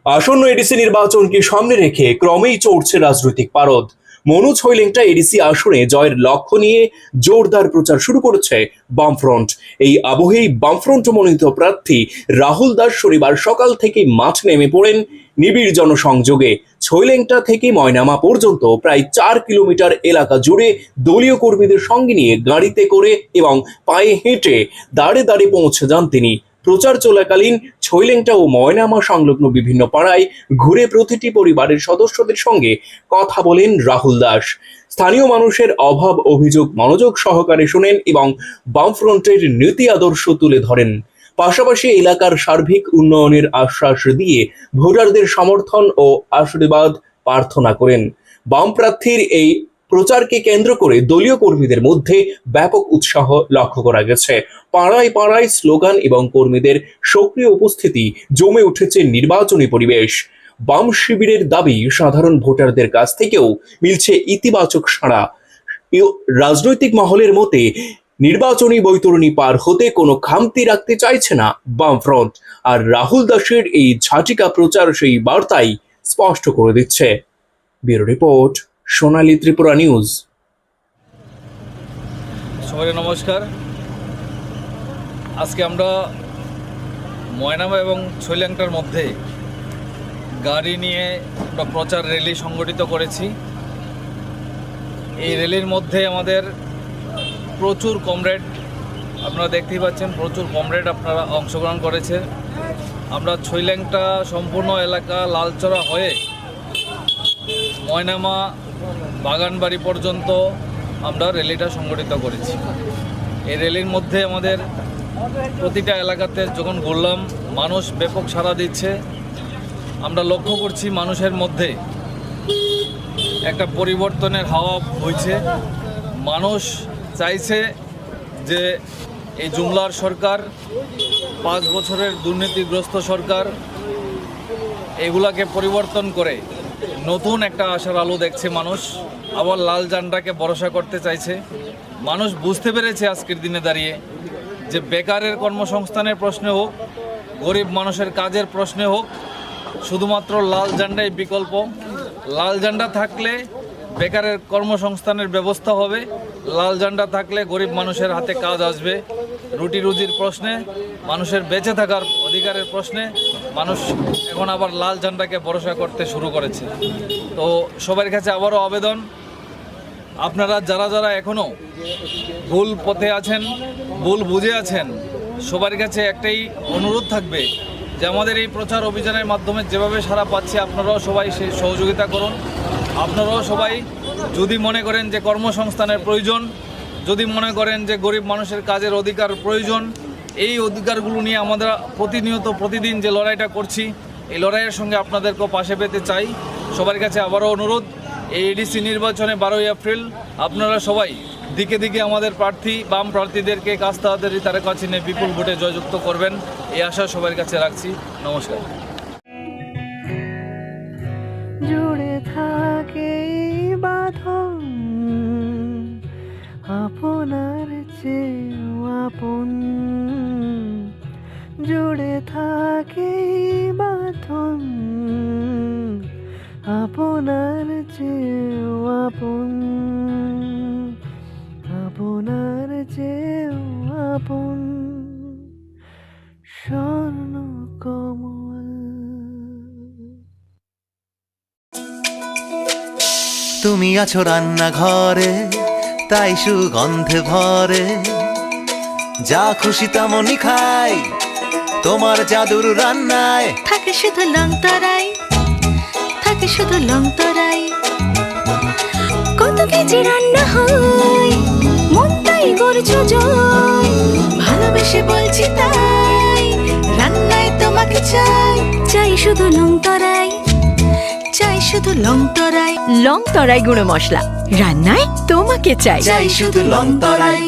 আসন্ন এডিসি নির্বাচনকে সামনে রেখে ক্রমেই চড়ছে রাজনৈতিক পারদ। মনোজ হৈলেংটা এডিসি আসনে জয়ের লক্ষ্য নিয়ে জোরদার প্রচার শুরু করেছে বামফ্রন্ট। এই আবহেই বামফ্রন্ট মনোনীত প্রার্থী রাহুল দাস শনিবার সকাল থেকে মাঠ নেমে পড়েন নিবিড় জনসংযোগে। হৈলেংটা থেকে ময়নামা পর্যন্ত প্রায় 4 কিলোমিটার এলাকা জুড়ে দলীয় কর্মীদের সঙ্গে নিয়ে গাড়িতে করে এবং পায়ে হেঁটে দাঁড়ে দাঁড়ে পৌঁছে যান তিনি। প্রচার চলাকালীন হৈলেংটা ও ময়নামা সংলগ্ন বিভিন্ন পাড়ায় ঘুরে প্রতিটি পরিবারের সদস্যদের সঙ্গে কথা বলেন রাহুল দাস। স্থানীয় মানুষের অভাব অভিযোগ মনোযোগ সহকারে শোনেন এবং বামফ্রন্টের নীতি আদর্শ তুলে ধরেন। পাশাপাশি এলাকার সার্বিক উন্নয়নের আশ্বাস দিয়ে ভোটারদের সমর্থন ও আশীর্বাদ প্রার্থনা করেন। বাম প্রার্থীর এই প্রচারকে কেন্দ্র করে দলীয় কর্মীদের মধ্যে ব্যাপক উৎসাহ লক্ষ্য করা গেছে। পাড়ায় পাড়ায় স্লোগান এবং কর্মীদের সক্রিয় উপস্থিতি জমে উঠেছে নির্বাচনী পরিবেশ। বাম শিবিরের দাবি, সাধারণ ভোটারদের কাছ থেকেও মিলছে ইতিবাচক সাড়া। রাজনৈতিক মহলের মতে নির্বাচনী বৈতরণী পার হতে কোনো খামতি রাখতে চাইছে না বামফ্রন্ট, আর রাহুল দাসের এই ঝাঁটিকা প্রচার সেই বার্তাই স্পষ্ট করে দিচ্ছে। ব্যুরো রিপোর্ট, সোনালী ত্রিপুরা নিউজ। সবাইকে নমস্কার। আজকে আমরা ময়নামা এবং হৈলেংটার মধ্যে গাড়ি নিয়ে আমরা প্রচার র্যালি সংগঠিত করেছি। এই র্যালির মধ্যে আমাদের প্রচুর কমরেড, আপনারা দেখতেই পাচ্ছেন, প্রচুর কমরেড আপনারা অংশগ্রহণ করেছে। আমরা হৈলেংটা সম্পূর্ণ এলাকা লালচড়া হয়ে ময়নামা বাগানবাড়ি পর্যন্ত আমরা র্যালিটা সংগঠিত করেছি। এই র্যালির মধ্যে আমাদের প্রতিটা এলাকাতে যখন ঘুরলাম, মানুষ ব্যাপক সাড়া দিচ্ছে। আমরা লক্ষ্য করছি মানুষের মধ্যে একটা পরিবর্তনের হাওয়া বইছে। মানুষ চাইছে যে এই জুমলার সরকার, 5 বছরের দুর্নীতিগ্রস্ত সরকার, এগুলাকে পরিবর্তন করে নতুন একটা আশার আলো দেখছে মানুষ। আবার লাল ঝান্ডাকে ভরসা করতে চাইছে। মানুষ বুঝতে পেরেছে আজকের দিনে দাঁড়িয়ে যে বেকারের কর্মসংস্থানের প্রশ্নে হোক, গরিব মানুষের কাজের প্রশ্নে হোক, শুধুমাত্র লাল ঝান্ডাই বিকল্প। লাল ঝান্ডা থাকলে বেকারের কর্মসংস্থানের ব্যবস্থা হবে, লাল ঝান্ডা থাকলে গরিব মানুষের হাতে কাজ আসবে। রুটি রুজির প্রশ্নে, মানুষের বেঁচে থাকার অধিকারের প্রশ্নে মানুষ এখন আবার লাল ঝান্ডাকে ভরসা করতে শুরু করেছে। তো সবার কাছে আবারও আবেদন, আপনারা যারা যারা এখনও ভুল পথে আছেন, ভুল বুঝে আছেন, সবার কাছে একটাই অনুরোধ থাকবে যে আমাদের এই প্রচার অভিযানের মাধ্যমে যেভাবে সাড়া পাচ্ছে, আপনারাও সবাই সেই সহযোগিতা করুন। আপনারাও সবাই যদি মনে করেন যে কর্মসংস্থানের প্রয়োজন, যদি মনে করেন যে গরিব মানুষের কাজের অধিকার প্রয়োজন, এই অধিকারগুলো নিয়ে আমরা প্রতিনিয়ত প্রতিদিন যে লড়াইটা করছি, এই লড়াইয়ের সঙ্গে আপনাদেরকেও পাশে পেতে চাই। সবার কাছে আবারও অনুরোধ, এই এডিসি নির্বাচনে 12ই এপ্রিল আপনারা সবাই দিকে দিকে আমাদের প্রার্থী, বাম প্রার্থীদেরকে কাস্তাহাতের তারেক চিহ্নে বিপুল ভোটে জয়যুক্ত করবেন, এই আশা সবার কাছে রাখছি। নমস্কার। জুড়ে থাকে বাঁধন আপনার চেয়েও আপন, জুড়ে থাকে বাঁধন আপনার চেয়েও আপন, আপনার চেয়েও আপন স্বর্ণ কমল। তুমি আছো রান্নাঘরে, তাই সুগন্ধে ভরে, যা খুশি তেমনই খাই তোমার জাদুর রান্নায়। থাকে শুধু লং তরাই, থাকে শুধু লং তরাই, কত কেজি রান্না হয় মন তাই করছো জয়, ভালোবেসে বলছি তাই রান্নায় তোমাকে চাই, চাই শুধু লং তরাই, চাই শুধু লং তরাই। লং তরাই গুঁড়ো মশলা, রান্নায় তোমাকে চাই, চাই শুধু লং তরাই।